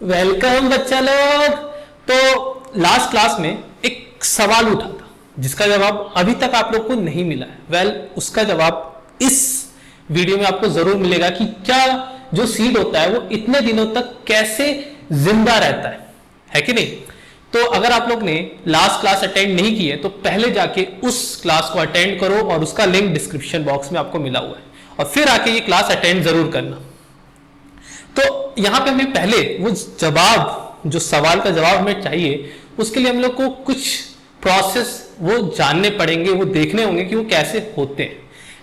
Welcome बच्चा लोग। तो लास्ट क्लास में एक सवाल उठा था जिसका जवाब अभी तक आप लोग को नहीं मिला है। उसका जवाब इस वीडियो में आपको जरूर मिलेगा कि क्या जो सीड होता है वो इतने दिनों तक कैसे जिंदा रहता है कि नहीं। तो अगर आप लोग ने लास्ट क्लास अटेंड नहीं की है तो पहले जाके उस क्लास को अटेंड करो और उसका लिंक डिस्क्रिप्शन बॉक्स में आपको मिला हुआ है, और फिर आके ये क्लास अटेंड जरूर करना। तो यहां पे हमें पहले वो जवाब, जो सवाल का जवाब हमें चाहिए, उसके लिए हम लोग को कुछ प्रोसेस वो जानने पड़ेंगे, वो देखने होंगे कि वो कैसे होते हैं,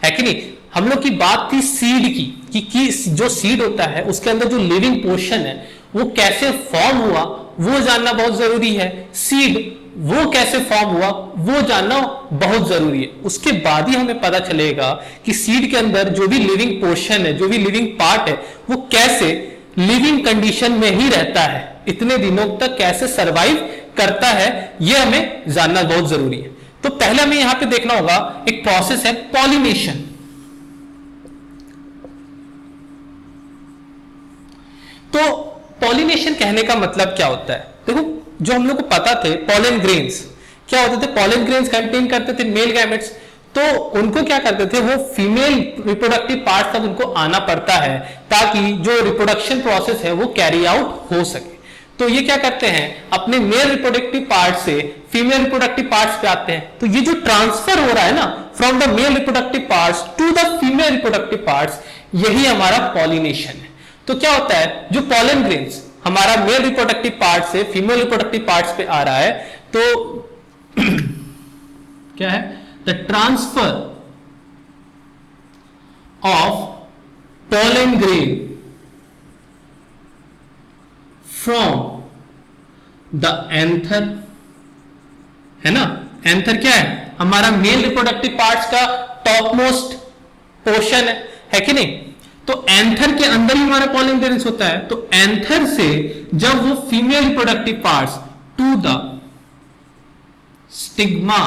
है कि नहीं। हम लोग की बात थी सीड की कि जो सीड होता है उसके अंदर जो लिविंग पोर्शन है वो कैसे फॉर्म हुआ वो जानना बहुत जरूरी है। सीड वो कैसे फॉर्म हुआ वो जानना बहुत जरूरी है। उसके बाद ही हमें पता चलेगा कि सीड के अंदर जो भी लिविंग पोर्शन है, जो भी लिविंग पार्ट है, वो कैसे लिविंग कंडीशन में ही रहता है, इतने दिनों तक कैसे सरवाइव करता है, यह हमें जानना बहुत जरूरी है। तो पहले हमें यहां पे देखना होगा एक प्रोसेस है पॉलिनेशन। तो पॉलिनेशन कहने का मतलब क्या होता है? देखो, जो हम लोग को पता थे पॉलन ग्रेन्स क्या होते थे, पॉलन ग्रेन्स कंटेन करते थे मेल गैमेट्स। तो उनको क्या करते थे, वो फीमेल रिप्रोडक्टिव पार्ट तक उनको आना पड़ता है ताकि जो रिप्रोडक्शन प्रोसेस है वो कैरी आउट हो सके। तो ये क्या करते हैं, अपने मेल रिप्रोडक्टिव पार्ट से फीमेल रिप्रोडक्टिव पार्ट्स पे आते हैं। तो ये जो ट्रांसफर हो रहा है ना from the male reproductive parts to the female reproductive parts, यही हमारा पॉलिनेशन है। तो क्या होता है, जो पॉलन ग्रेन्स हमारा मेल रिप्रोडक्टिव पार्ट से फीमेल रिप्रोडक्टिव पार्ट्स पे आ रहा है, तो क्या है, the transfer of pollen grain from the anther, है ना। एंथर क्या है, हमारा मेल रिप्रोडक्टिव पार्ट्स का टॉप मोस्ट पोर्शन है कि नहीं। तो एंथर के अंदर ही हमारा पॉलन ग्रेन्स होता है। तो एंथर से जब वो female reproductive parts to the stigma,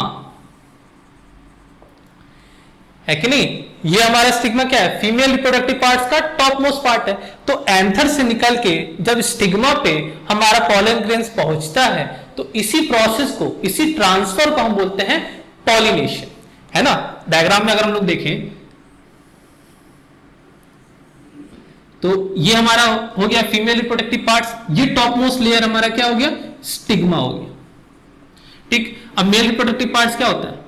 है कि नहीं, ये हमारा स्टिग्मा क्या है, फीमेल रिप्रोडक्टिव पार्ट्स का टॉप मोस्ट पार्ट है। तो एंथर से निकल के जब स्टिग्मा पे हमारा पॉलन ग्रेन्स पहुंचता है, तो इसी प्रोसेस को, इसी ट्रांसफर को हम बोलते हैं पॉलिनेशन, है ना। डायग्राम में अगर हम लोग देखें तो ये हमारा हो गया फीमेल रिप्रोडक्टिव पार्ट्स, ये टॉप मोस्ट लेयर हमारा क्या हो गया, स्टिग्मा हो गया, ठीक। अब मेल रिप्रोडक्टिव पार्ट्स क्या होता है,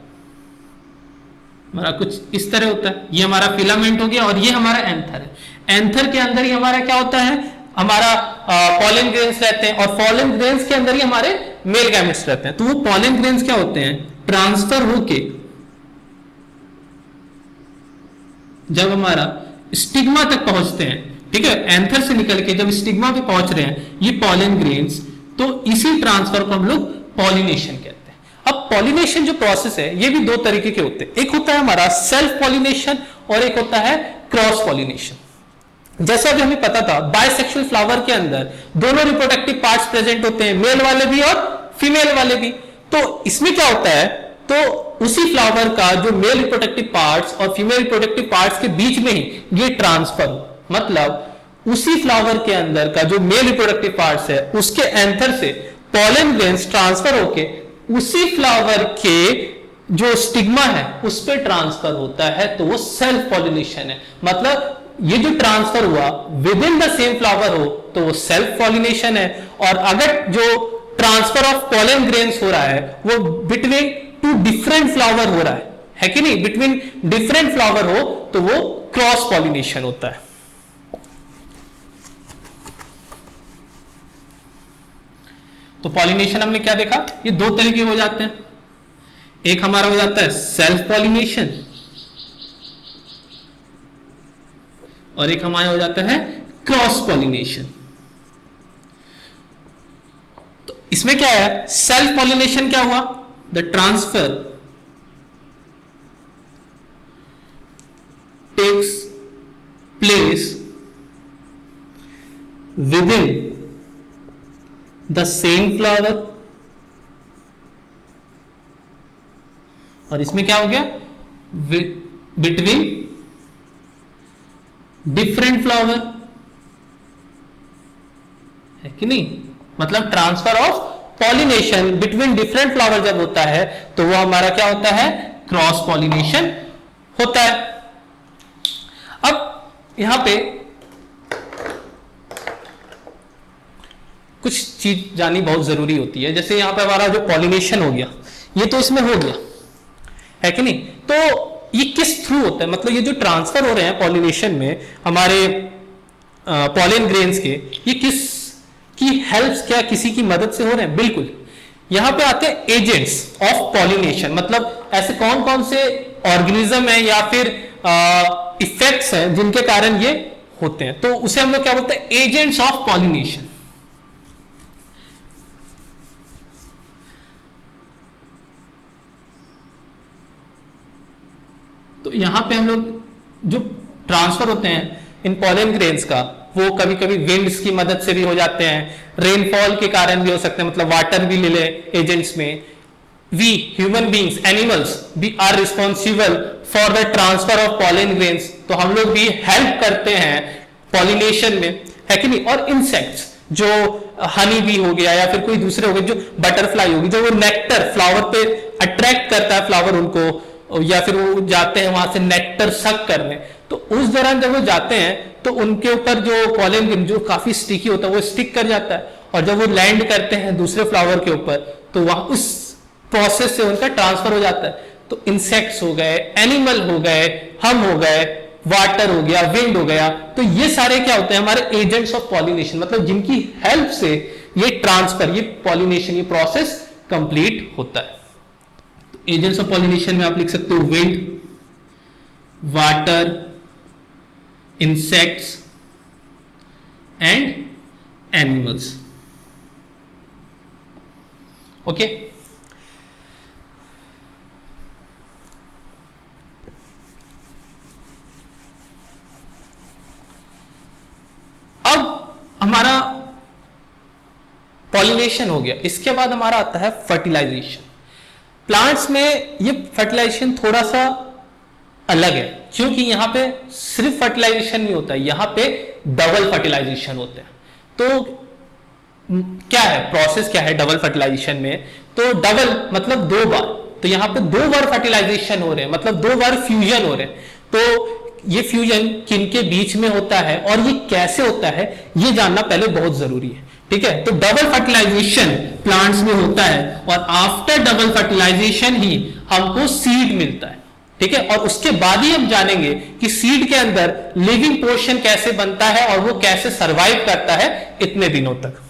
हमारा कुछ इस तरह होता है, ये हमारा फिलामेंट हो गया और ये हमारा एंथर है। एंथर के अंदर ही हमारा क्या होता है, हमारा पॉलन ग्रेन्स रहते हैं, और पॉलन ग्रेन्स के अंदर ही हमारे मेल गैमेट्स रहते हैं। तो वो पॉलन ग्रेन्स क्या होते हैं, ट्रांसफर होके जब हमारा स्टिग्मा तक पहुंचते हैं, ठीक है, एंथर से निकल के जब स्टिग्मा पे पहुंच रहे हैं ये पॉलन ग्रेन्स, तो इसी ट्रांसफर को हम लोग पॉलिनेशन कहते हैं। अब पॉलिनेशन जो प्रोसेस है ये भी दो तरीके के होते हैं, एक होता है हमारा सेल्फ पॉलिनेशन और एक होता है क्रॉस पॉलिनेशन। जैसा भी हमें पता था बायसेक्सुअल फ्लावर के अंदर दोनों रिप्रोडक्टिव पार्ट्स प्रेजेंट होते हैं, मेल वाले भी और फीमेल वाले भी। तो इसमें क्या होता है, तो उसी फ्लावर का जो मेल रिप्रोडक्टिव पार्ट्स और फीमेल रिप्रोडक्टिव पार्ट्स के बीच में ही ये ट्रांसफर हो, मतलब उसी फ्लावर के अंदर का जो मेल रिप्रोडक्टिव पार्ट्स है उसके एंथर से पॉलन ग्रेन्स ट्रांसफर होके उसी फ्लावर के जो स्टिग्मा है उस पर ट्रांसफर होता है, तो वो सेल्फ पॉलिनेशन है। मतलब ये जो ट्रांसफर हुआ with in the same flower हो तो वो सेल्फ पॉलिनेशन है, और अगर जो ट्रांसफर ऑफ पॉलन ग्रेन्स हो रहा है वो बिटवीन टू डिफरेंट फ्लावर हो रहा है कि नहीं, बिटवीन डिफरेंट फ्लावर हो तो वो क्रॉस पॉलिनेशन होता है। तो पॉलिनेशन हमने क्या देखा, ये दो तरीके हो जाते हैं, एक हमारा हो जाता है सेल्फ पॉलिनेशन और एक हमारा हो जाता है क्रॉस पॉलिनेशन। तो इसमें क्या है, सेल्फ पॉलिनेशन क्या हुआ, the transfer takes place within the same flower, और इसमें क्या हो गया, बिटवीन डिफरेंट फ्लावर, है कि नहीं, मतलब transfer of pollination between different flower जब होता है तो वो हमारा क्या होता है, क्रॉस पॉलिनेशन होता है। अब यहां पे कुछ चीज जाननी बहुत जरूरी होती है, जैसे यहां पे हमारा जो पॉलिनेशन हो गया ये तो इसमें हो गया है कि नहीं, तो ये किस थ्रू होता है, मतलब ये जो ट्रांसफर हो रहे हैं पॉलिनेशन में हमारे पॉलन ग्रेन्स के, ये किस की हेल्प, क्या किसी की मदद से हो रहे हैं? बिल्कुल। यहां पे आते हैं एजेंट्स ऑफ पॉलिनेशन, मतलब ऐसे कौन कौन से ऑर्गेनिज्म है या फिर इफेक्ट्स हैं जिनके कारण ये होते हैं, तो उसे हम लोग क्या बोलते हैं, एजेंट्स ऑफ पॉलिनेशन। तो यहां पे हम लोग जो ट्रांसफर होते हैं इन पॉलन ग्रेन्स का, वो कभी कभी विंड्स की मदद से भी हो जाते हैं, रेनफॉल के कारण भी हो सकते हैं, मतलब वाटर भी ले ले एजेंट्स में। वी ह्यूमन बींग्स, एनिमल्स भी are responsible for the transfer of pollen grains, तो हम लोग भी हेल्प करते हैं पॉलिनेशन में, है कि नहीं। और इंसेक्ट्स, जो हनी बी हो गया या फिर कोई दूसरे हो गए, जो बटरफ्लाई होगी, जो वो नेक्टर फ्लावर पे अट्रैक्ट करता है फ्लावर उनको, या फिर वो जाते हैं वहां से नेक्टर सक करने, तो उस दौरान जब वो जाते हैं तो उनके ऊपर जो पॉलन जो काफी स्टिकी होता है वो स्टिक कर जाता है, और जब वो लैंड करते हैं दूसरे फ्लावर के ऊपर तो वहां उस प्रोसेस से उनका ट्रांसफर हो जाता है। तो इंसेक्ट्स हो गए, एनिमल हो गए, हम हो गए, वाटर हो गया, विंड हो गया, तो ये सारे क्या होते हैं, हमारे एजेंट्स ऑफ पॉलिनेशन, मतलब जिनकी हेल्प से ये ट्रांसफर, ये पॉलिनेशन, ये प्रोसेस कंप्लीट होता है। एजेंट्स ऑफ पॉलिनेशन में आप लिख सकते हो wind, water, insects and animals. Okay, अब हमारा पॉलिनेशन हो गया, इसके बाद हमारा आता है फर्टिलाइजेशन। प्लांट्स में ये फर्टिलाइजेशन थोड़ा सा अलग है, क्योंकि यहां पे सिर्फ फर्टिलाइजेशन नहीं होता है, यहां पे डबल फर्टिलाइजेशन होता है। तो क्या है प्रोसेस, क्या है डबल फर्टिलाइजेशन में, तो डबल मतलब 2 बार, तो यहां पे 2 बार फर्टिलाइजेशन हो रहे हैं, मतलब 2 बार फ्यूजन हो रहे हैं। तो ये फ्यूजन किनके बीच में होता है और ये कैसे होता है, ये जानना पहले बहुत जरूरी है, ठीक है। तो डबल फर्टिलाइजेशन प्लांट्स में होता है, और आफ्टर डबल फर्टिलाइजेशन ही हमको सीड मिलता है, ठीक है। और उसके बाद ही हम जानेंगे कि सीड के अंदर लिविंग पोर्शन कैसे बनता है और वो कैसे सरवाइव करता है इतने दिनों तक।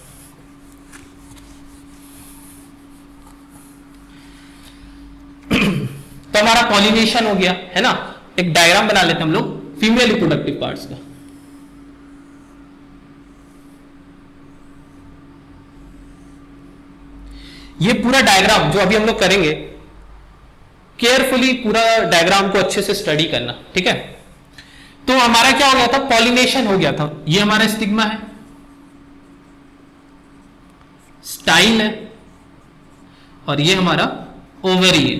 तो हमारा पॉलिनेशन हो गया है ना, एक डायग्राम बना लेते हैं हम लोग फीमेल रिप्रोडक्टिव पार्ट्स का। ये पूरा डायग्राम जो अभी हम लोग करेंगे, केयरफुली पूरा डायग्राम को अच्छे से स्टडी करना, ठीक है। तो हमारा क्या हो गया था, पॉलिनेशन हो गया था, ये हमारा स्टिग्मा है, स्टाइल है, और ये हमारा ओवरी है,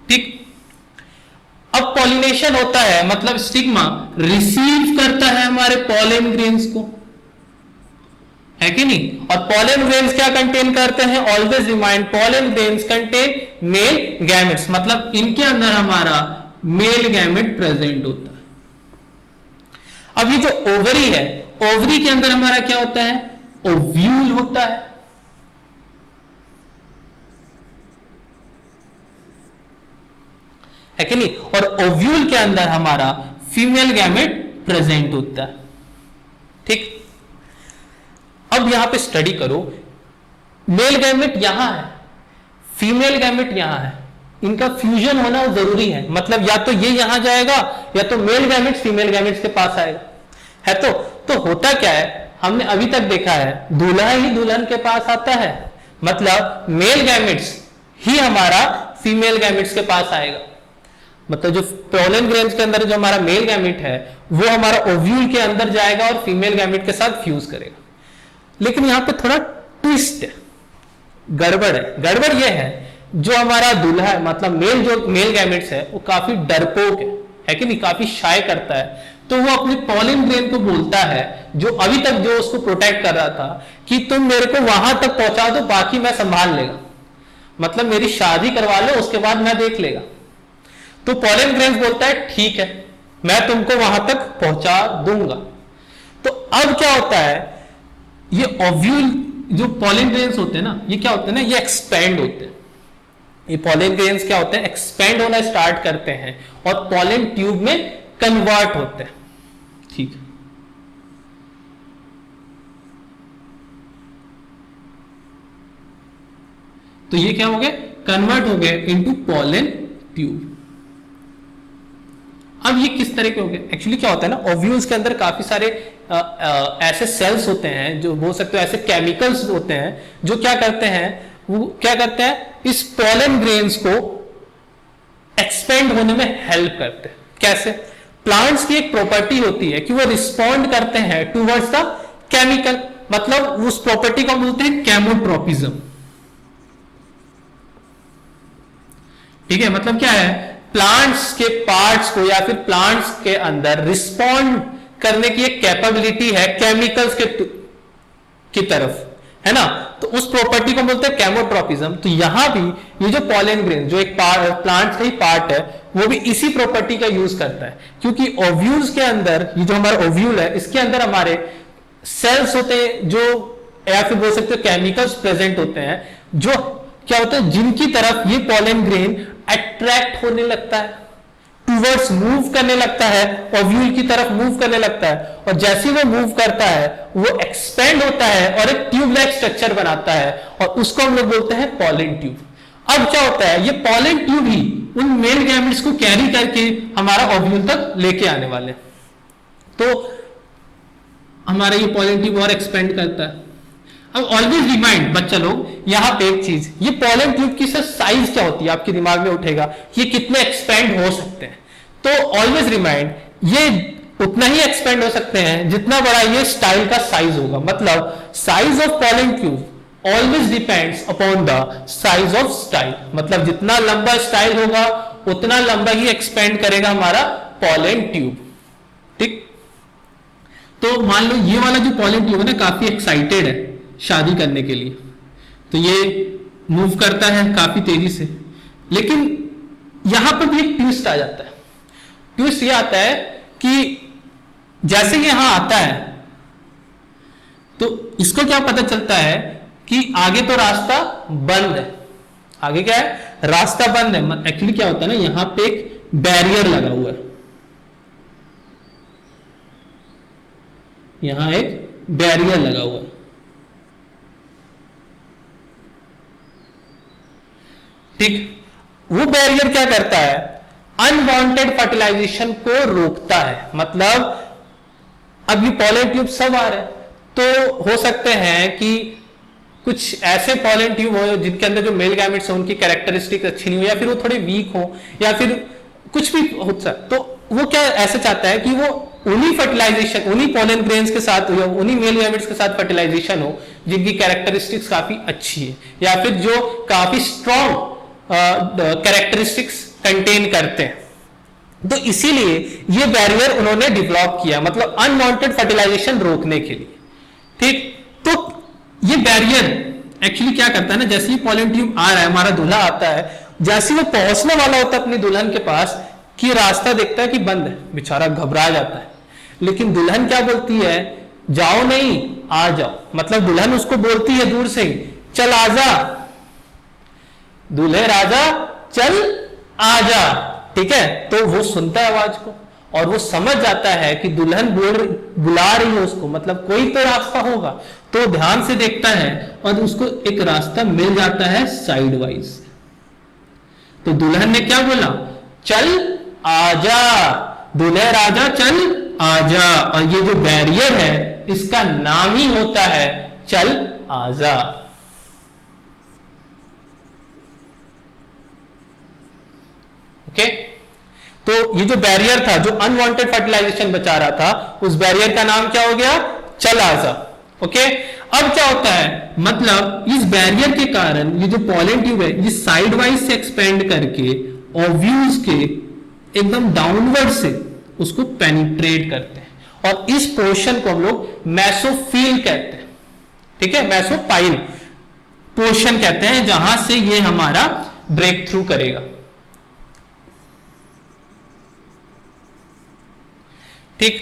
ठीक। अब पॉलिनेशन होता है, मतलब स्टिग्मा रिसीव करता है हमारे पॉलन ग्रेन्स को, है कि नहीं। और पॉलन ग्रेन्स क्या कंटेन करते हैं, always remind pollen grains contain male gametes, मतलब इनके अंदर हमारा मेल गैमेट प्रेजेंट होता है। अब ये जो ओवरी है, ओवरी के अंदर हमारा क्या होता है, ओव्यूल होता है कि नहीं। और ओव्यूल के अंदर हमारा फीमेल गैमेट प्रेजेंट होता है, ठीक। अब यहां पे स्टडी करो, मेल गैमेट यहां है, फीमेल गैमेट यहां है, इनका फ्यूजन होना जरूरी है, मतलब या तो ये यहां जाएगा या तो मेल गैमेट फीमेल गैमेट्स के पास आएगा, है। तो होता क्या है, हमने अभी तक देखा है दूल्हा ही दुल्हन के पास आता है, मतलब मेल गैमेट्स ही हमारा फीमेल गैमेट्स के पास आएगा, मतलब जो पॉलन ग्रेन्स के अंदर जो हमारा मेल गैमेट है वो हमारा ओव्यूल के अंदर जाएगा और फीमेल गैमेट के साथ फ्यूज करेगा। लेकिन यहां पे थोड़ा ट्विस्ट है, गड़बड़ है। गड़बड़ यह है, जो हमारा दूल्हा है, मतलब जो मेल गैमेट्स है वो काफी डरपोक है कि नहीं, काफी शाय करता है। तो वो अपने पॉलन ग्रेन को बोलता है, जो अभी तक जो उसको प्रोटेक्ट कर रहा था, कि तुम मेरे को वहां तक पहुंचा दो, बाकी मैं संभाल लेगा, मतलब मेरी शादी करवा लो, उसके बाद मैं देख लेगा। तो पॉलन ग्रेन बोलता है ठीक है, मैं तुमको वहां तक पहुंचा दूंगा। तो अब क्या होता है, ये ओव्यूल जो पॉलन ग्रेन्स होते हैं ना, ये क्या होते हैं ना, ये एक्सपेंड होते हैं। ये पॉलन ग्रेन्स क्या होते हैं, एक्सपेंड होना स्टार्ट करते हैं और पॉलन ट्यूब में कन्वर्ट होते हैं। ठीक है, तो ये क्या हो गए, कन्वर्ट हो गए इनटू पॉलन ट्यूब। अब ये किस तरह के हो गए, एक्चुअली क्या होता है ना, ओव्यूल्स के अंदर काफी सारे ऐसे सेल्स होते हैं, जो हो सकते हैं ऐसे केमिकल्स होते हैं, जो क्या करते हैं, वो क्या करते हैं, इस पॉलन ग्रेन्स को एक्सपेंड होने में हेल्प करते हैं। कैसे, प्लांट्स की एक प्रॉपर्टी होती है कि वो रिस्पॉन्ड करते हैं टूवर्ड्स द केमिकल, मतलब उस प्रॉपर्टी को बोलते हैं केमोट्रोपिज्म। ठीक है, मतलब क्या है, प्लांट्स के पार्ट्स को या फिर प्लांट्स के अंदर रिस्पॉन्ड करने की एक कैपेबिलिटी है केमिकल्स की तरफ, है ना, तो उस प्रॉपर्टी को बोलते हैं केमोट्रोपिज्म। तो यहां भी ये जो पॉलन ग्रेन जो एक प्लांट का ही पार्ट है, वो भी इसी प्रॉपर्टी का यूज करता है, क्योंकि ओव्यूल्स के अंदर, ये जो हमारा ओव्यूल है, इसके अंदर हमारे सेल्स होते हैं, जो या फिर बोल सकते हो केमिकल्स प्रेजेंट होते हैं, जो क्या होता है, जिनकी तरफ ये पॉलन ग्रेन अट्रैक्ट होने लगता है, टूवर्ड्स मूव करने लगता है, ओव्यूल की तरफ मूव करने लगता है, और जैसे वो मूव करता है वो एक्सपेंड होता है और एक ट्यूब लाइक स्ट्रक्चर बनाता है, और उसको हम लोग बोलते हैं पॉलन ट्यूब। अब क्या होता है, ये पॉलन ट्यूब ही उन मेल गैमेट्स को कैरी करके हमारा ओव्यूल तक लेके आने वाले, तो हमारा ये पॉलन ट्यूब और एक्सपेंड करता है। अब ऑलवेज रिमाइंड बच्चा लोग, यहां पे एक चीज, ये पॉलन ट्यूब की साइज क्या होती है, आपके दिमाग में उठेगा, ये कितने एक्सपेंड हो सकते हैं, तो ऑलवेज रिमाइंड, ये उतना ही एक्सपेंड हो सकते हैं जितना बड़ा ये स्टाइल का साइज होगा। मतलब size of pollen tube always depends upon the size of style, मतलब जितना लंबा स्टाइल होगा उतना लंबा ही एक्सपेंड करेगा हमारा पॉलन ट्यूब। ठीक, तो मान लो ये वाला जो पॉलन ट्यूब है ना, काफी एक्साइटेड है शादी करने के लिए, तो ये मूव करता है काफी तेजी से, लेकिन यहां पर भी एक ट्विस्ट आ जाता है। ट्विस्ट ये आता है कि जैसे यहां आता है तो इसको क्या पता चलता है कि आगे तो रास्ता बंद है, आगे क्या है, रास्ता बंद है। एक्चुअली क्या होता है ना, यहां पे एक बैरियर लगा हुआ है, यहां एक बैरियर लगा हुआ है। ठीक, वो बैरियर क्या करता है, अनवांटेड फर्टिलाइजेशन को रोकता है। मतलब अब ये पॉलन ट्यूब सब आ रहे हैं, तो हो सकते हैं कि कुछ ऐसे पॉलन ट्यूब हो जिनके अंदर जो मेल गैमेट्स हो उनकी कैरेक्टरिस्टिक अच्छी नहीं हो, या फिर वो थोड़े वीक हो, या फिर कुछ भी हो सकता, तो वो क्या ऐसे चाहता है कि वो उन्हीं फर्टिलाइजेशन, उन्हीं पॉलन ग्रेन्स के साथ, उन्हीं मेल गैमेट्स के साथ फर्टिलाइजेशन हो जिनकी कैरेक्टरिस्टिक्स काफी अच्छी है, या फिर जो काफी स्ट्रॉन्ग कैरेक्टरिस्टिक्स कंटेन करते हैं। तो इसीलिए ये बैरियर उन्होंने डेवलप किया, मतलब अनवांटेड फर्टिलाइजेशन रोकने के लिए। ठीक, तो ये बैरियर एक्चुअली क्या करता है ना, जैसे ही पॉलन ट्यूब आ रहा है, हमारा दूल्हा आता है, जैसे वो पहुंचने वाला होता है अपनी दुल्हन के पास, कि रास्ता देखता है कि बंद है, बेचारा घबरा जाता है, लेकिन दुल्हन क्या बोलती है, जाओ नहीं आ जाओ, मतलब दुल्हन उसको बोलती है दूर से ही, चल आजा दूल्हे राजा चल आजा। ठीक है, तो वो सुनता है आवाज को और वो समझ जाता है कि दुल्हन बुला रही है उसको, मतलब कोई तो रास्ता होगा, तो ध्यान से देखता है और उसको एक रास्ता मिल जाता है साइड वाइज। तो दुल्हन ने क्या बोला, चल आजा, दूल्हे राजा चल आजा, और ये जो बैरियर है इसका नाम ही होता है चल आजा। ओके, तो ये जो बैरियर था, जो अनवांटेड फर्टिलाइजेशन बचा रहा था, उस बैरियर का नाम क्या हो गया, चल आजा। ओके, अब क्या होता है, मतलब इस बैरियर के कारण ये जो पॉलन ट्यूब है, ये साइड वाइज से एक्सपेंड करके ओव्यूल्स के एकदम डाउनवर्ड से उसको पेनिट्रेट करते हैं और इस पोर्शन को हम लोग मेसोफिल कहते हैं। ठीक है, मेसोपाइल पोर्शन कहते हैं जहां से ये हमारा ब्रेक थ्रू करेगा। ठीक,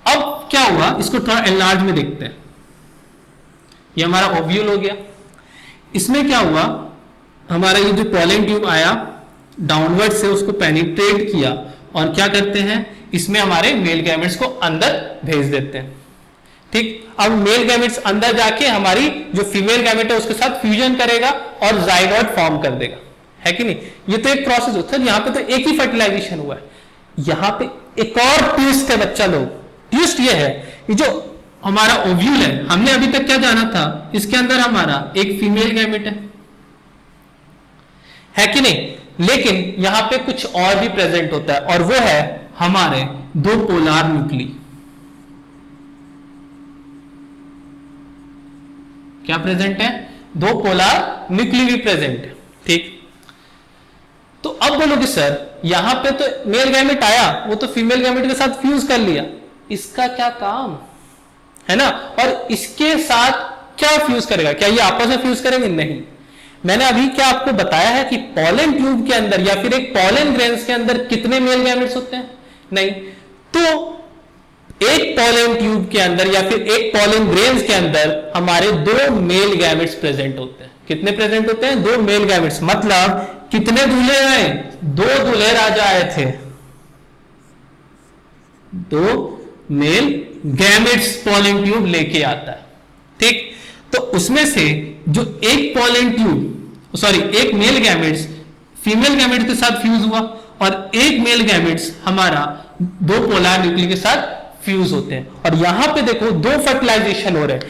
अब क्या हुआ इसको थोड़ा एनलार्ज में देखते हैं। ये हमारा ओव्यूल हो गया। इसमें क्या हुआ, हमारा ये जो पॉलन ट्यूब आया डाउनवर्ड से उसको पेनिट्रेट किया और क्या करते हैं, इसमें हमारे मेल गैमेट्स को अंदर भेज देते हैं। ठीक, अब मेल गैमेट्स अंदर जाके हमारी जो फीमेल गैमेट है उसके साथ फ्यूजन करेगा और जाइगोट फॉर्म कर देगा, है कि नहीं। ये तो एक प्रोसेस होता है। यहां पे तो एक ही फर्टिलाइजेशन हुआ है, यहां पे एक और ट्विस्ट है बच्चा लोग। ट्विस्ट ये है, ये जो हमारा ओव्यूल है, हमने अभी तक क्या जाना था, इसके अंदर हमारा एक फीमेल गैमेट है कि नहीं। लेकिन यहां पे कुछ और भी प्रेजेंट होता है और वो है हमारे दो पोलार न्यूक्ली। क्या प्रेजेंट है, दो पोलार न्यूक्ली भी प्रेजेंट है। ठीक, तो अब बोलोगे सर यहां पे तो मेल गैमेट आया, वो तो फीमेल गैमेट के साथ फ्यूज कर लिया, इसका क्या काम है ना। और इसके साथ क्या फ्यूज करेगा, क्या ये आपस में फ्यूज करेंगे, नहीं। मैंने अभी क्या आपको बताया है कि पॉलन ट्यूब के अंदर या फिर एक पॉलन ग्रेन्स के अंदर कितने मेल गैमेट्स होते हैं, नहीं। तो एक पॉलन ट्यूब के अंदर या फिर एक पॉलन ग्रेन्स के अंदर हमारे दो मेल गैमेट्स प्रेजेंट होते हैं। कितने प्रेजेंट होते हैं, दो मेल गैमेट्स। मतलब कितने दूल्हे आए, दो दूल्हे राजा आए थे, दो मेल गैमेट्स पॉलन ट्यूब लेके आता है। ठीक, तो उसमें से जो एक पॉलन ट्यूब एक मेल गैमेट्स फीमेल गैमेट के साथ फ्यूज हुआ और एक मेल गैमेट्स हमारा दो पोलार न्यूक्ली के साथ फ्यूज होते हैं। और यहां पे देखो दो फर्टिलाइजेशन हो रहे हैं,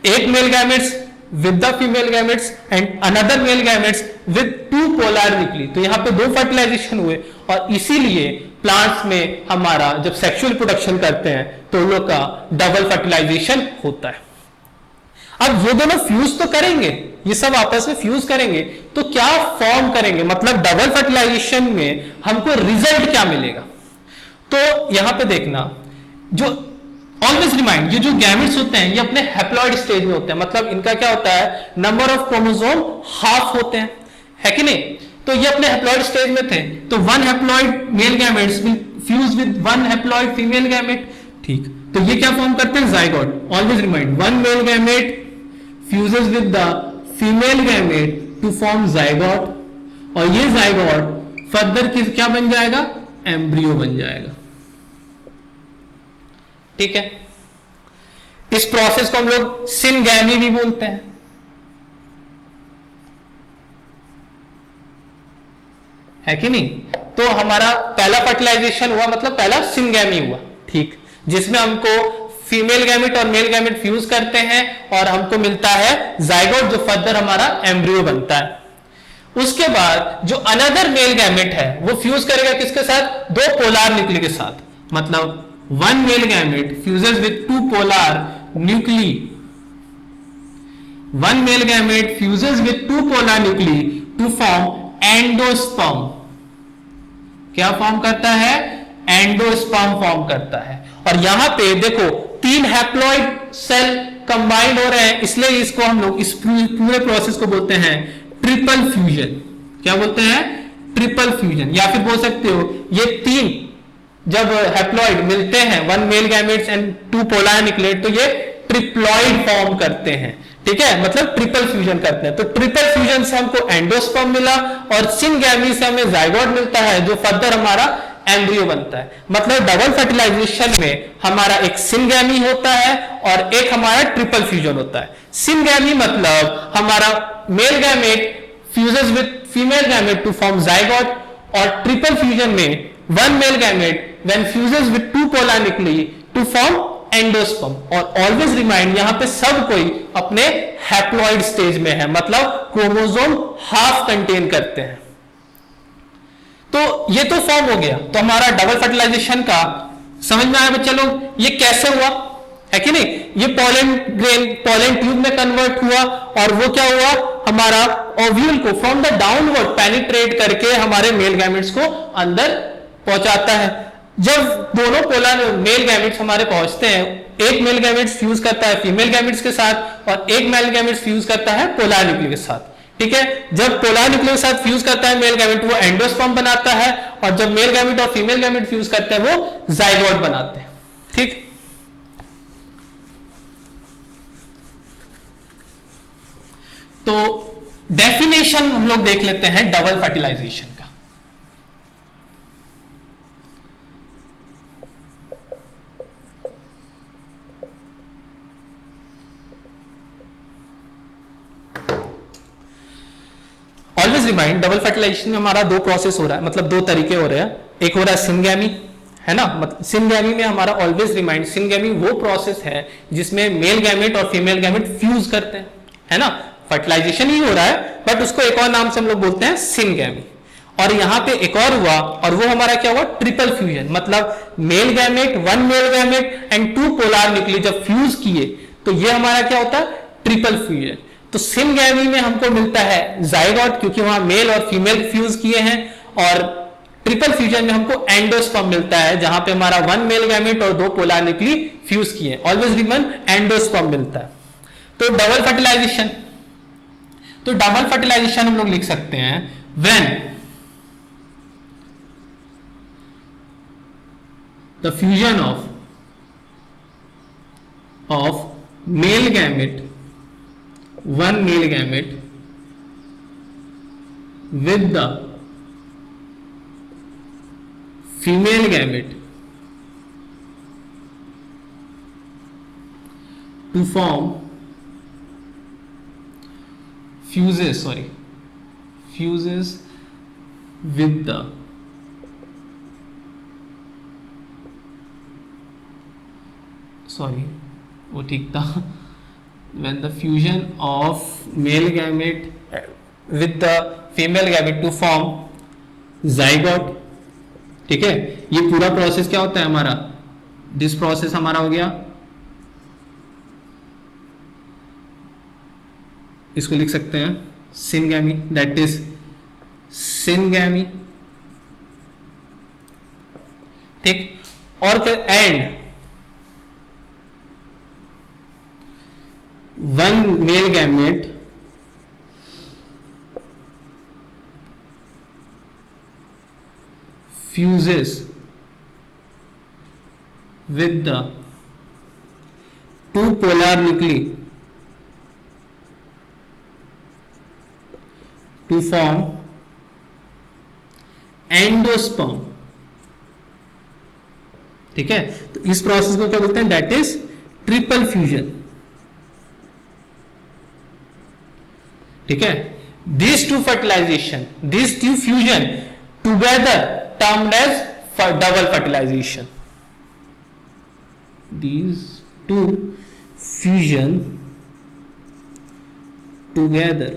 एक male gametes with the female gametes and another male gametes with two polar nuclei। तो यहां पे दो फर्टिलाइजेशन हुए और इसीलिए प्लांट्स में हमारा जब सेक्सुअल प्रोडक्शन करते हैं तो उन लोग का डबल फर्टिलाइजेशन होता है। अब ये दोनों फ्यूज तो करेंगे, ये सब आपस में फ्यूज करेंगे, तो क्या फॉर्म करेंगे, मतलब डबल फर्टिलाइजेशन में हमको रिजल्ट क्या मिलेगा। तो यहां पे देखना, जो ऑलवेज रिमाइंड, ये जो गैमेट्स होते हैं ये अपने हैप्लॉइड स्टेज में होते हैं। मतलब इनका क्या होता है, नंबर ऑफ क्रोमोसोम हाफ होते हैं, है कि नहीं। तो ये अपने हैप्लॉइड स्टेज में थे, तो one haploid male gametes will fuse with one haploid female gamete. ठीक, तो ये क्या फॉर्म करते हैं, zygote. Always remind, one male gamete fuses with the female gamete to form zygote और ये जाइगोट फर्दर क्या बन जाएगा, एम्ब्रियो बन जाएगा। ठीक है, इस प्रोसेस को हम लोग सिनगैमी भी बोलते हैं, है कि नहीं। तो हमारा पहला फर्टिलाइजेशन हुआ, मतलब पहला सिनगैमी हुआ। ठीक, जिसमें हमको फीमेल गैमेट और मेल गैमेट फ्यूज करते हैं और हमको मिलता है जाइगोट, जो फर्दर हमारा एम्ब्रियो बनता है। उसके बाद जो अनदर मेल गैमेट है वो फ्यूज करेगा किसके साथ, दो पोलार न्यूक्ली के साथ। मतलब one male gamete fuses with two polar nuclei, one male gamete fuses with two polar nuclei to form endosperm। क्या फॉर्म करता है, एंडोस्पर्म फॉर्म करता है। और यहां पे देखो तीन हैप्लॉइड सेल कंबाइंड हो रहे हैं, इसलिए इसको हम लोग इस पूरे प्रोसेस को बोलते हैं ट्रिपल फ्यूजन। क्या बोलते हैं, ट्रिपल फ्यूजन। या फिर बोल सकते हो ये तीन जब हैप्लॉइड मिलते हैं, one male gametes and two polar nuclei, तो ये ट्रिप्लॉइड फॉर्म करते हैं। ठीक है, मतलब ट्रिपल फ्यूजन करते हैं। तो ट्रिपल फ्यूजन से हमको एंडोस्पर्म मिला और सिनगैमी से हमें जाइगोट मिलता है, जो फर्दर हमारा एम्ब्रियो बनता है। मतलब डबल फर्टिलाइजेशन में हमारा एक सिनगैमी होता है और एक हमारा ट्रिपल फ्यूजन होता है। सिनगैमी मतलब हमारा male gamete fuses with female gamete to form zygote, और ट्रिपल फ्यूजन में one male gamete when fuses with two polar nuclei to form endosperm। और ऑलवेज रिमाइंड, यहां पे सब कोई अपने हैप्लॉइड स्टेज में है, मतलब क्रोमोसोम हाफ कंटेन करते हैं। तो ये तो फॉर्म हो गया। तो हमारा डबल फर्टिलाइजेशन का समझ में आया बच्चा लोग, ये कैसे हुआ, है कि नहीं। ये पॉलन ग्रेन पॉलन ट्यूब में कन्वर्ट हुआ और वो क्या हुआ, हमारा ओव्यूल को फ्रॉम द डाउनवर्ड पेनिट्रेट करके हमारे मेल गैमेट्स को अंदर पहुंचाता है। जब दोनों पोलर मेल गैमेट्स हमारे पहुंचते हैं, एक मेल गैमेट्स फ्यूज करता है फीमेल गैमेट्स के साथ और एक मेल गैमेट्स फ्यूज करता है पोलर न्यूक्लियस के साथ। ठीक है, जब पोलर न्यूक्लियस के साथ फ्यूज करता है मेल गैमेट, वो एंडोस्पर्म बनाता है, और जब मेल गैमेट और फीमेल गैमेट फ्यूज करते हैं वो जाइगोट बनाते हैं। ठीक, तो डेफिनेशन हम लोग देख लेते हैं डबल फर्टिलाइजेशन का। ऑलवेज रिमाइंड, डबल फर्टिलाइजेशन में हमारा दो प्रोसेस हो रहा है, मतलब दो तरीके हो रहे हैं। एक हो रहा है सिनगैमी, है ना, मतलब सिनगैमी में हमारा ऑलवेज रिमाइंड, सिनगैमी वो प्रोसेस है जिसमें मेल गैमेट और फीमेल गैमेट फ्यूज करते हैं, है ना, फर्टिलाइजेशन ही हो रहा है, बट उसको एक और नाम से हम लोग बोलते हैं सिनगैमी। और यहां पे एक और हुआ, और वो हमारा क्या हुआ, ट्रिपल फ्यूजन, मतलब male gamete, one male gamete and two polar nucleus जब फ्यूज किए तो ये हमारा क्या होता है, ट्रिपल फ्यूजन। तो सिनगैमी में हमको मिलता है जाइगोट, क्योंकि वहां मेल और फीमेल फ्यूज किए हैं, और ट्रिपल फ्यूजन में हमको एंडोस्पर्म मिलता है, जहां पे हमारा वन मेल गैमेट और दो पोलर न्यूक्लियस फ्यूज किए। ऑलवेज रिमेंबर एंडोस्पर्म मिलता है। तो डबल फर्टिलाइजेशन, तो डबल फर्टिलाइजेशन हम लोग लिख सकते हैं when the fusion of male gamete, one male gamete with the female gamete to form fuses with the वो ठीक था, when the fusion of male gamete with the female gamete to form zygote। ठीक है, ये पूरा process क्या होता है हमारा, दिस प्रोसेस हमारा हो गया, इसको लिख सकते हैं सिनगैमी, दैट इज सिनगैमी। ठीक, और फिर and one male gamete fuses with the two polar nuclei to form endosperm. ठीक है, तो इस प्रोसेस को क्या बोलते हैं, दैट इज ट्रिपल फ्यूजन। ठीक है, these two fertilization, these two fusion together termed as double fertilization। these two fusion together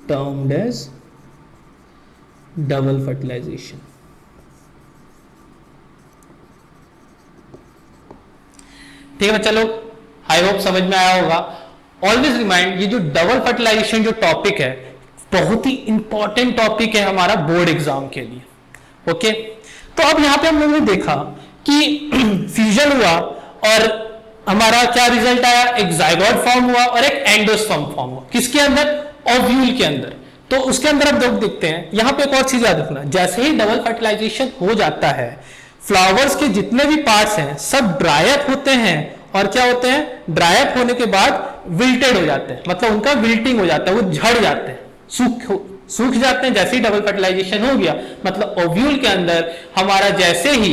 termed as double fertilization। ठीक है बच्चा लोग, आई होप समझ में आया होगा। ऑलवेज रिमाइंड, ये जो डबल फर्टिलाइजेशन जो टॉपिक है बहुत ही इंपॉर्टेंट टॉपिक है हमारा बोर्ड एग्जाम के लिए। ओके, तो अब यहां पे हम लोगों ने देखा कि फ्यूजन हुआ और हमारा क्या रिजल्ट आया, एक जाइगोट फॉर्म हुआ और एक एंडोस्पर्म फॉर्म हुआ। किसके अंदर, ओव्यूल के अंदर। तो उसके अंदर अब लोग देखते हैं, यहां पे एक और चीज याद रखना, जैसे ही डबल फर्टिलाइजेशन हो जाता है, फ्लावर्स के जितने भी पार्ट्स हैं सब ड्राई अप होते हैं, और क्या होते हैं, ड्राई अप होने के बाद विल्टेड हो जाते हैं, मतलब उनका विल्टिंग हो जाता है, वो झड़ जाते हैं, सूख जाते हैं। जैसे ही डबल फर्टिलाइजेशन हो गया, मतलब ओव्यूल के अंदर हमारा जैसे ही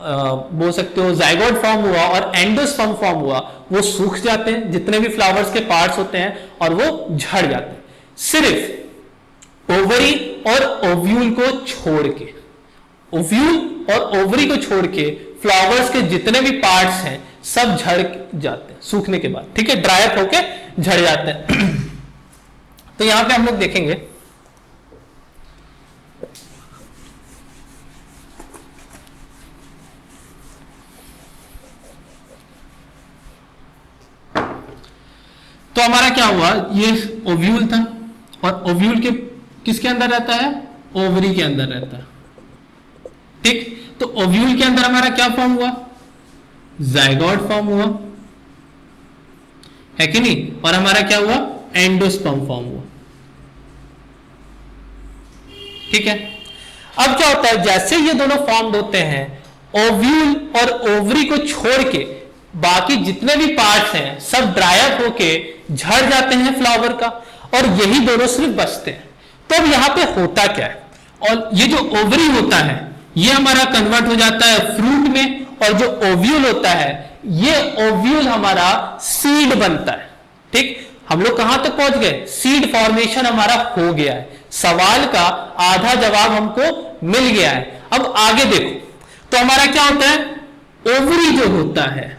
बोल सकते हो जाइगोट फॉर्म हुआ और एंडोस्पर्म फॉर्म हुआ, वो सूख जाते हैं जितने भी फ्लावर्स के पार्ट्स होते हैं, और वो झड़ जाते हैं। सिर्फ ओवरी और ओव्यूल को छोड़ के, ओव्यूल और ओवरी को छोड़ के फ्लावर्स के जितने भी पार्ट्स हैं सब झड़ जाते हैं सूखने के बाद। ठीक है, ड्राई अप होके झड़ जाते हैं। तो यहां पे हम लोग देखेंगे तो हमारा क्या हुआ, ये ओव्यूल था, और ओव्यूल के किसके अंदर रहता है, ओवरी के अंदर रहता है। तो ओव्यूल के अंदर हमारा क्या फॉर्म हुआ, जाइगोट फॉर्म हुआ, है कि नहीं, और हमारा क्या हुआ, एंडोस्पर्म फॉर्म हुआ। ठीक है, अब क्या होता है, जैसे ये दोनों फॉर्म होते हैं, ओव्यूल और ओवरी को छोड़ के बाकी जितने भी पार्ट्स हैं सब ड्राई अप होके झड़ जाते हैं फ्लावर का, और यही दोनों सिर्फ बचते हैं। तो अब यहां पे होता क्या है, और ये जो ओवरी होता है ये हमारा कन्वर्ट हो जाता है फ्रूट में, और जो ओव्यूल होता है ये ओव्यूल हमारा सीड बनता है। ठीक, हम लोग कहां तक पहुंच गए, सीड फॉर्मेशन हमारा हो गया है, सवाल का आधा जवाब हमको मिल गया है। अब आगे देखो, तो हमारा क्या होता है, ओवरी जो होता है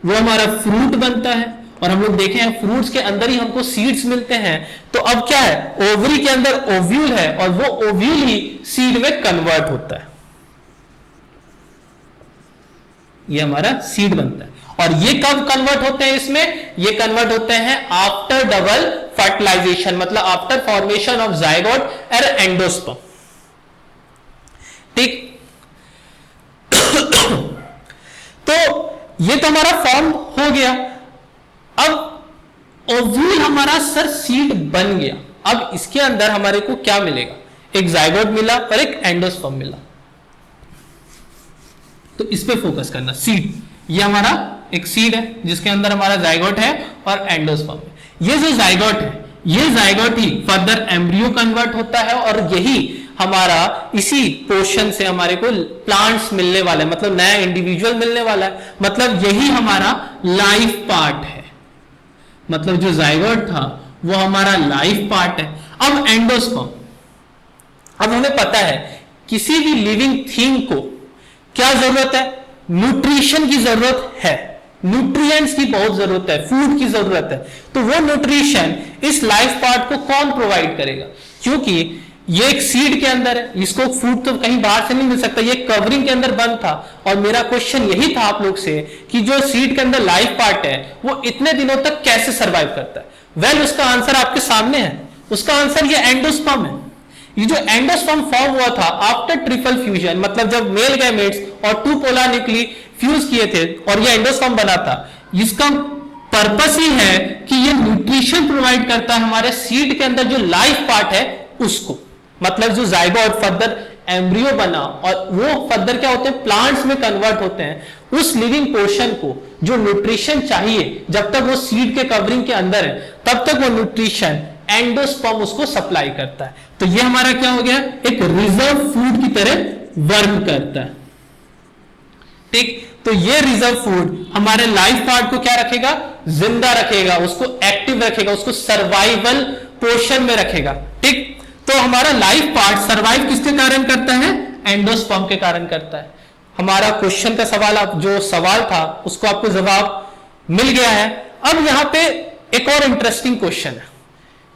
वो हमारा फ्रूट बनता है, और हम लोग देखे हैं फ्रूट्स के अंदर ही हमको सीड्स मिलते हैं। तो अब क्या है, ओवरी के अंदर ओव्यूल है, और वो ओव्यूल ही सीड में कन्वर्ट होता है, ये हमारा सीड बनता है। और ये कब कन्वर्ट होते हैं, इसमें ये कन्वर्ट होते हैं आफ्टर डबल फर्टिलाइजेशन, मतलब आफ्टर फॉर्मेशन ऑफ जाइगोट और एंडोस्पर्म। ठीक, तो ये तो हमारा फॉर्म हो गया। अब ओव्यूल हमारा सर सीड बन गया, अब इसके अंदर हमारे को क्या मिलेगा, एक जाइगोट मिला और एक एंडोस्पर्म मिला। तो इस पे फोकस करना, सीड, ये हमारा एक सीड है जिसके अंदर हमारा जाइगोट है और एंडोस्पर्म है। ये जो जाइगोट है, ये जाइगोट ही फर्दर एम्ब्रियो कन्वर्ट होता है, और यही हमारा इसी पोर्शन से हमारे को प्लांट्स मिलने वाला है, मतलब नया इंडिविजुअल मिलने वाला है, मतलब यही हमारा लाइफ पार्ट है। मतलब जो जाइगोट था वो हमारा लाइफ पार्ट है। अब एंडोस्पर्म, अब हमें पता है किसी भी लिविंग थिंग को क्या जरूरत है, न्यूट्रिशन की जरूरत है, न्यूट्रिएंट्स की बहुत जरूरत है, फूड की जरूरत है। तो वो न्यूट्रिशन इस लाइफ पार्ट को कौन प्रोवाइड करेगा, क्योंकि ये एक सीड के अंदर है, इसको फूड तो कहीं बाहर से नहीं मिल सकता, ये कवरिंग के अंदर बंद था। और मेरा क्वेश्चन यही था आप लोग से कि जो सीड के अंदर लाइफ पार्ट है वो इतने दिनों तक कैसे सरवाइव करता है। वेल, उसका आंसर आपके सामने है, उसका आंसर ये एंडोस्पर्म है। ये जो एंडोस्पर्म फॉर्म हुआ था आफ्टर ट्रिपल फ्यूजन, मतलब जब मेल गैमेट्स और टू पोलर न्यूक्ली फ्यूज किए थे और ये एंडोस्पर्म बना था, इसका पर्पस ही है कि ये न्यूट्रिशन प्रोवाइड करता है हमारे सीड के अंदर जो लाइफ पार्ट है उसको, मतलब जो जाइगोट फर्दर एम्ब्रियो बना और वो फर्दर क्या होते हैं, प्लांट्स में कन्वर्ट होते हैं, उस लिविंग पोर्शन को जो न्यूट्रिशन चाहिए जब तक वो सीड के कवरिंग के अंदर है तब तक वो न्यूट्रिशन एंडोस्पर्म उसको सप्लाई करता है। तो ये हमारा क्या हो गया, एक रिजर्व फूड की तरह वर्क करता है। ठीक, तो ये रिजर्व फूड हमारे लाइफ पार्ट को क्या रखेगा, जिंदा रखेगा, उसको एक्टिव रखेगा, उसको सर्वाइवल पोर्शन में रखेगा। ठीक, तो हमारा लाइफ पार्ट सर्वाइव किसके कारण करता है, एंडोस्पर्म के कारण करता है। हमारा क्वेश्चन का सवाल, आप जो सवाल था उसको आपको जवाब मिल गया है। अब यहां पे एक और इंटरेस्टिंग क्वेश्चन है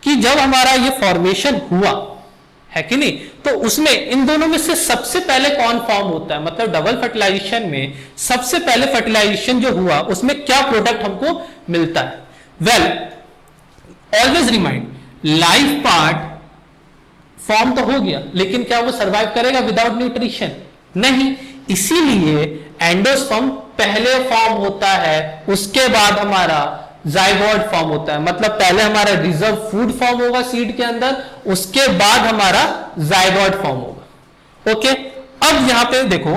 कि जब हमारा ये फॉर्मेशन हुआ है कि नहीं, तो उसमें इन दोनों में से सबसे पहले कौन फॉर्म होता है, मतलब डबल फर्टिलाइजेशन में सबसे पहले फर्टिलाइजेशन जो हुआ उसमें क्या प्रोडक्ट हमको मिलता है। Well, always remind, life part form तो हो गया लेकिन क्या वो सरवाइव करेगा विदाउट न्यूट्रिशन, नहीं। इसीलिए एंडोस्पर्म पहले फॉर्म होता है, उसके बाद हमारा जाइगोट फॉर्म होता है, मतलब पहले हमारा रिजर्व फूड फॉर्म होगा सीड के अंदर, उसके बाद हमारा जाइगोट फॉर्म होगा। ओके, अब यहां पे देखो,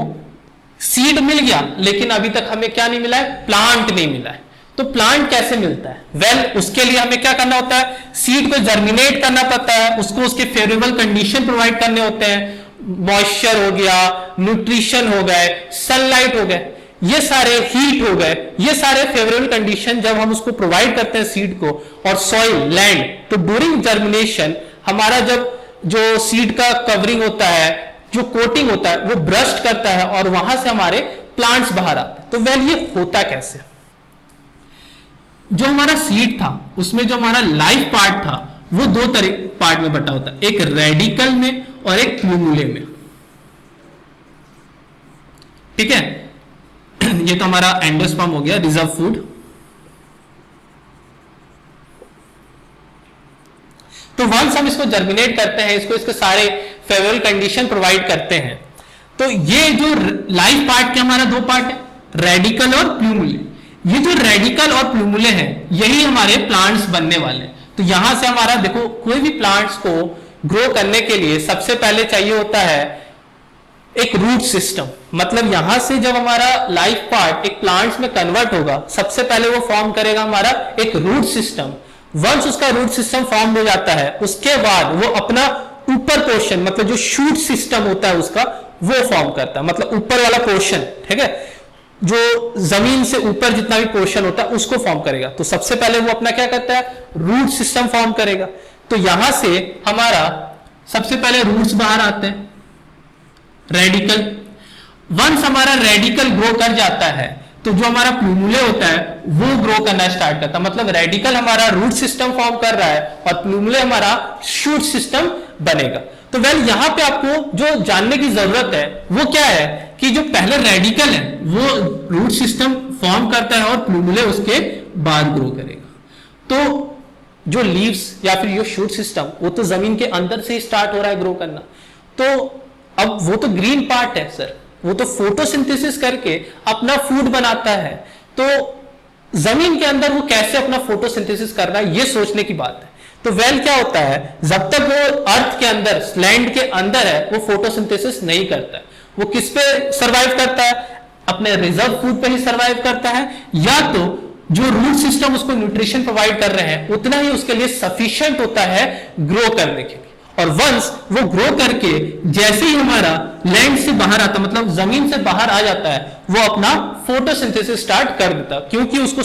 सीड मिल गया लेकिन अभी तक हमें क्या नहीं मिला है, प्लांट नहीं मिला है। तो प्लांट कैसे मिलता है, वेल, उसके लिए हमें क्या करना होता है, सीड को जर्मिनेट करना पड़ता है, उसको उसके फेवरेबल कंडीशन प्रोवाइड करने होते हैं, मॉइस्चर हो गया, न्यूट्रिशन हो गए, सनलाइट हो गए, ये सारे हीट हो गए, ये सारे फेवरेबल कंडीशन जब हम उसको प्रोवाइड करते हैं सीड को, और सॉइल, लैंड, तो ड्यूरिंग जर्मिनेशन हमारा जब जो सीड का कवरिंग होता है, जो कोटिंग होता है, वो ब्रस्ट करता है और वहां से हमारे प्लांट्स बाहर आते हैं। तो वेल, ये होता कैसे, जो हमारा सीड था उसमें जो हमारा लाइफ पार्ट था वो दो तरह पार्ट में बटा होता है, एक रेडिकल में और एक क्यूमुले में। ठीक है, ये तो हमारा एंडोस्पर्म हो गया, रिजर्व फूड। तो वंस हम इसको जर्मिनेट करते हैं, इसको इसके सारे फेवरेबल कंडीशन प्रोवाइड करते हैं, तो ये जो लाइफ पार्ट के हमारा दो पार्ट है, रेडिकल और प्लूमुले। ये जो रेडिकल और प्लूमुले हैं यही हमारे प्लांट्स बनने वाले हैं। तो यहां से हमारा देखो, कोई भी प्लांट्स को ग्रो करने के लिए सबसे पहले चाहिए होता है एक रूट सिस्टम। मतलब यहां से जब हमारा लाइफ पार्ट एक प्लांट्स में कन्वर्ट होगा, सबसे पहले वो फॉर्म करेगा हमारा एक रूट सिस्टम। वंस उसका रूट सिस्टम फॉर्म हो जाता है, उसके बाद वो अपना ऊपर पोर्शन, मतलब जो शूट सिस्टम होता है उसका, वो फॉर्म करता है। मतलब ऊपर वाला पोर्शन, ठीक है, जो जमीन से ऊपर जितना भी पोर्शन होता है उसको फॉर्म करेगा। तो सबसे पहले वो अपना क्या करता है, रूट सिस्टम फॉर्म करेगा। तो यहां से हमारा सबसे पहले रूट्स बाहर आते हैं, रेडिकल। वंस हमारा रेडिकल ग्रो कर जाता है तो जो हमारा प्लूमुले होता है वो ग्रो करना स्टार्ट करता है। मतलब रेडिकल हमारा रूट सिस्टम फॉर्म कर रहा है और प्लूमुले हमारा शूट सिस्टम बनेगा। तो यहां पे आपको जो जानने की जरूरत है वो क्या है कि जो पहले रेडिकल है वो रूट सिस्टम फॉर्म करता है और प्लूमुले उसके बाद ग्रो करेगा। तो जो लीव्स या फिर जो शूट सिस्टम, वो तो जमीन के अंदर से ही स्टार्ट हो रहा है ग्रो करना। तो अब वो तो ग्रीन पार्ट है सर, वो तो फोटोसिंथेसिस करके अपना फूड बनाता है। तो जमीन के अंदर वो कैसे अपना फोटोसिंथेसिस कर रहा है, ये सोचने की बात है। तो क्या होता है, जब तक वो अर्थ के अंदर, लैंड के अंदर है, वो फोटोसिंथेसिस नहीं करता है। वो किस पे सरवाइव करता है, अपने रिजर्व फूड पे ही सरवाइव करता है, या तो जो रूट सिस्टम उसको न्यूट्रिशन प्रोवाइड कर रहे हैं उतना ही उसके लिए सफिशिएंट होता है ग्रो करने के लिए। और वंस वो ग्रो करके जैसे ही हमारा लैंड से बाहर आता, मतलब जमीन से बाहर आ जाता है, वो अपना फोटोसिंथेसिस स्टार्ट कर देता है, क्योंकि उसको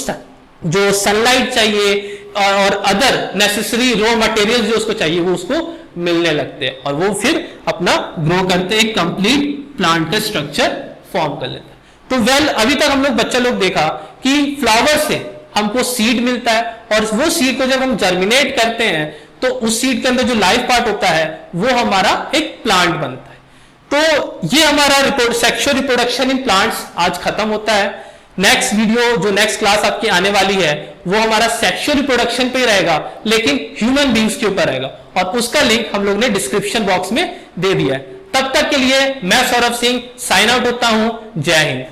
जो सनलाइट चाहिए और अदर नेसेसरी रॉ मटेरियल जो उसको चाहिए वो उसको मिलने लगते हैं, और वो फिर अपना ग्रो करते एक कंप्लीट प्लांट का स्ट्रक्चर फॉर्म कर लेता है। तो अभी तक हम लोग बच्चा लोग देखा कि फ्लावर से हमको सीड मिलता है, और वो सीड को जब हम जर्मिनेट करते हैं तो उस सीड के अंदर जो लाइफ पार्ट होता है वो हमारा एक प्लांट बनता है। तो ये हमारा सेक्सुअल रिप्रोडक्शन इन प्लांट्स आज खत्म होता है। नेक्स्ट वीडियो, जो नेक्स्ट क्लास आपकी आने वाली है, वो हमारा सेक्सुअल रिप्रोडक्शन पे रहेगा, लेकिन ह्यूमन बींग्स के ऊपर रहेगा, और उसका लिंक हम लोग ने डिस्क्रिप्शन बॉक्स में दे दिया है। तब तक के लिए मैं सौरभ सिंह साइन आउट होता हूं। जय हिंद।